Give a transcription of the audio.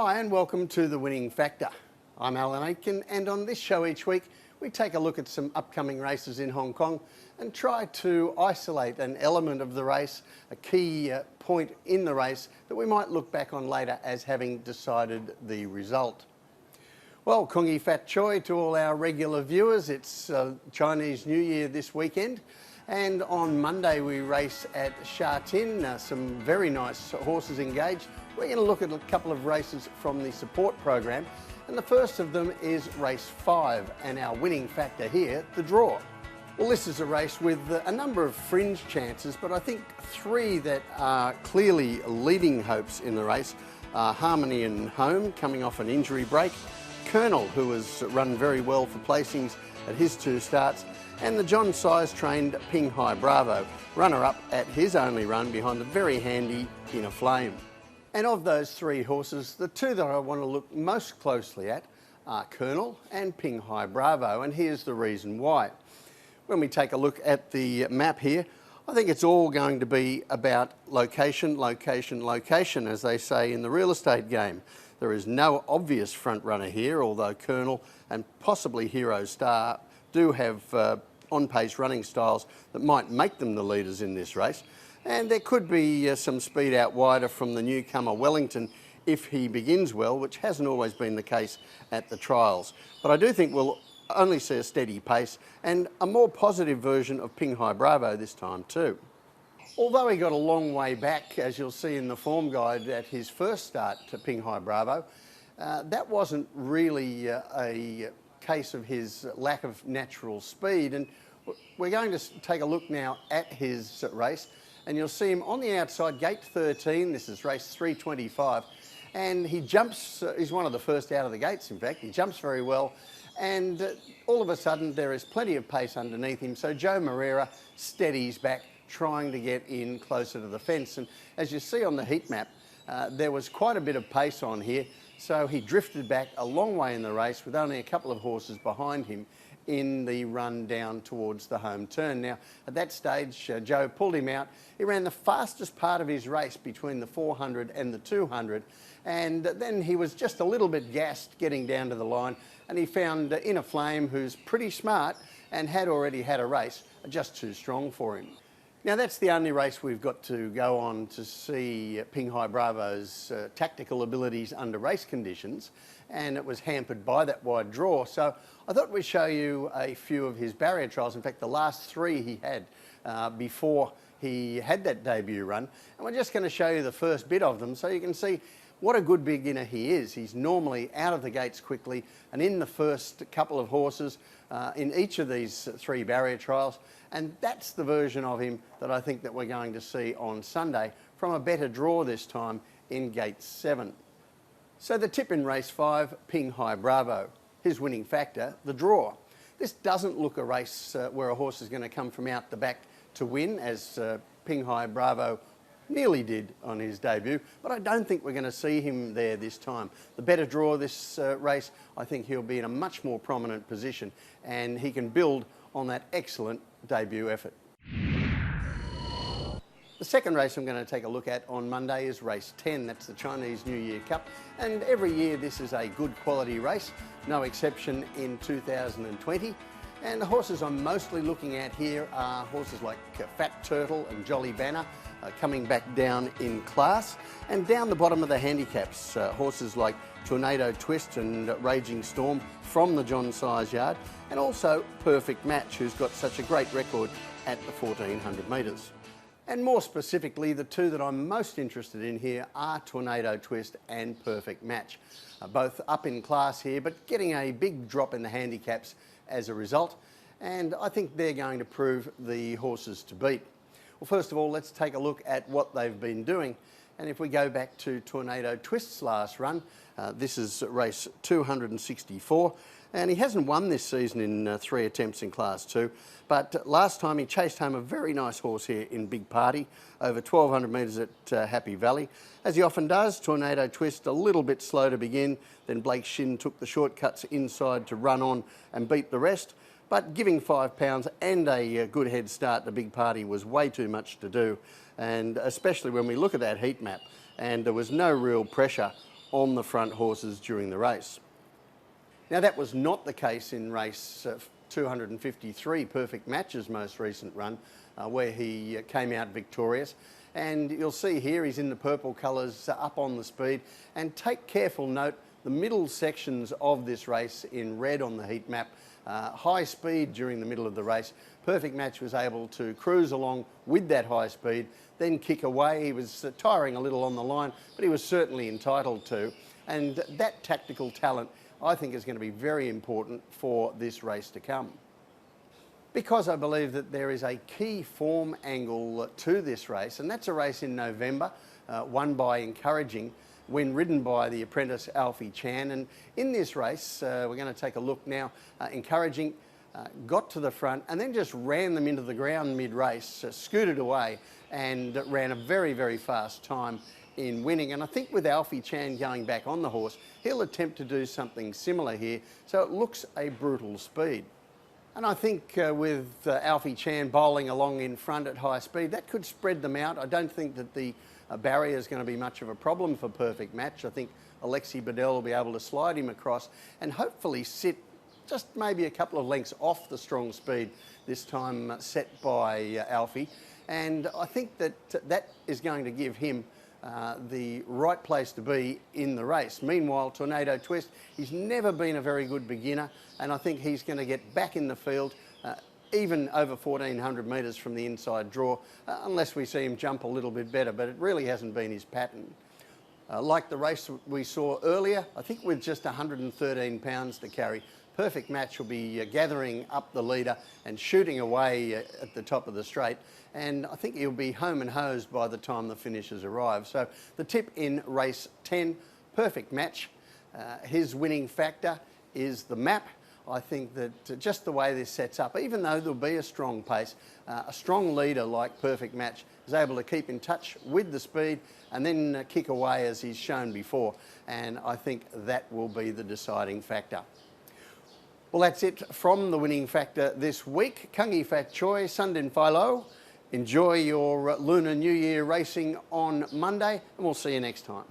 Hi and welcome to The Winning Factor. I'm Alan Aitken, and on this show each week we take a look at some upcoming races in Hong Kong and try to isolate an element of the race, a key point in the race that we might look back on later as having decided the result. Well, Kungi Fat Choi to all our regular viewers. It's Chinese New Year this weekend, and on Monday we race at Sha Tin. Some very nice horses engaged. We're going to look at a couple of races from the support program, and the first of them is race 5, and our winning factor here, the draw. Well, this is a race with a number of fringe chances, but I think 3 that are clearly leading hopes in the race are Harmony and Home, coming off an injury break, Colonel, who has run very well for placings at his 2 starts, and the John Size trained Ping Hai Bravo, runner-up at his only run behind the very handy Inner Flame. And of those 3 horses, the 2 that I want to look most closely at are Colonel and Ping Hai Bravo, and here's the reason why. When we take a look at the map here, I think it's all going to be about location, location, location, as they say in the real estate game. There is no obvious front runner here, although Colonel and possibly Hero Star do have on-pace running styles that might make them the leaders in this race. And there could be some speed out wider from the newcomer Wellington if he begins well, which hasn't always been the case at the trials. But I do think we'll only see a steady pace and a more positive version of Ping Hai Bravo this time too. Although he got a long way back, as you'll see in the form guide at his first start to Ping Hai Bravo, that wasn't really a case of his lack of natural speed. And we're going to take a look now at his race, and you'll see him on the outside, gate 13. This is race 325, and he jumps, he's one of the first out of the gates, in fact. He jumps very well, and all of a sudden there is plenty of pace underneath him, so Joe Moreira steadies back, trying to get in closer to the fence. And as you see on the heat map, there was quite a bit of pace on here, so he drifted back a long way in the race with only a couple of horses behind him in the run down towards the home turn. Now, at that stage, Joe pulled him out. He ran the fastest part of his race between the 400 and the 200, and then he was just a little bit gassed getting down to the line, and he found Inner Flame, who's pretty smart and had already had a race, just too strong for him. Now, that's the only race we've got to go on to see Ping Hai Bravo's tactical abilities under race conditions, and it was hampered by that wide draw. So I thought we'd show you a few of his barrier trials. In fact, the last 3 he had before he had that debut run. And we're just going to show you the first bit of them so you can see what a good beginner he is. He's normally out of the gates quickly and in the first couple of horses in each of these 3 barrier trials. And that's the version of him that I think that we're going to see on Sunday from a better draw this time in gate 7. So the tip in race 5, Ping Hai Bravo. His winning factor, the draw. This doesn't look a race where a horse is going to come from out the back to win, as Ping Hai Bravo nearly did on his debut, but I don't think we're going to see him there this time. The better draw this race, I think he'll be in a much more prominent position, and he can build on that excellent debut effort. The second race I'm going to take a look at on Monday is race 10. That's the Chinese New Year Cup, and every year this is a good quality race, no exception in 2020. And the horses I'm mostly looking at here are horses like Fat Turtle and Jolly Banner, coming back down in class. And down the bottom of the handicaps, horses like Tornado Twist and Raging Storm from the John Size yard, and also Perfect Match, who's got such a great record at the 1400 metres. And more specifically, the 2 that I'm most interested in here are Tornado Twist and Perfect Match. Both up in class here, but getting a big drop in the handicaps as a result. And I think they're going to prove the horses to beat. Well, first of all, let's take a look at what they've been doing. And if we go back to Tornado Twist's last run, this is race 264. And he hasn't won this season in 3 attempts in Class 2, but last time he chased home a very nice horse here in Big Party, over 1200 metres at Happy Valley. As he often does, Tornado Twist a little bit slow to begin, then Blake Shin took the shortcuts inside to run on and beat the rest, but giving £5 and a good head start to Big Party was way too much to do, and especially when we look at that heat map, and there was no real pressure on the front horses during the race. Now, that was not the case in race 253, Perfect Match's most recent run, where he came out victorious. And you'll see here he's in the purple colours up on the speed. And take careful note, the middle sections of this race in red on the heat map, high speed during the middle of the race. Perfect Match was able to cruise along with that high speed, then kick away. He was tiring a little on the line, but he was certainly entitled to. And that tactical talent, I think, is going to be very important for this race to come. Because I believe that there is a key form angle to this race, and that's a race in November, won by Encouraging, when ridden by the apprentice Alfie Chan. And in this race, we're going to take a look now. Encouraging got to the front and then just ran them into the ground mid-race, scooted away and ran a very, very fast time in winning. And I think with Alfie Chan going back on the horse, he'll attempt to do something similar here. So it looks a brutal speed. And I think with Alfie Chan bowling along in front at high speed, that could spread them out. I don't think that the barrier is going to be much of a problem for Perfect Match. I think Alexi Bedell will be able to slide him across and hopefully sit just maybe a couple of lengths off the strong speed this time set by Alfie. And I think that that is going to give him the right place to be in the race. Meanwhile, Tornado Twist, he's never been a very good beginner, and I think he's going to get back in the field even over 1400 metres from the inside draw, unless we see him jump a little bit better, but it really hasn't been his pattern. Like the race we saw earlier, I think with just 113 pounds to carry, Perfect Match will be gathering up the leader and shooting away at the top of the straight, and I think he'll be home and hosed by the time the finishers arrive. So the tip in race 10, Perfect Match, his winning factor is the map. I think that just the way this sets up, even though there'll be a strong pace, a strong leader like Perfect Match is able to keep in touch with the speed and then kick away as he's shown before. And I think that will be the deciding factor. Well, that's it from the winning factor this week. Kangi Fat Choi, Sundin Philo. Enjoy your Lunar New Year racing on Monday, and we'll see you next time.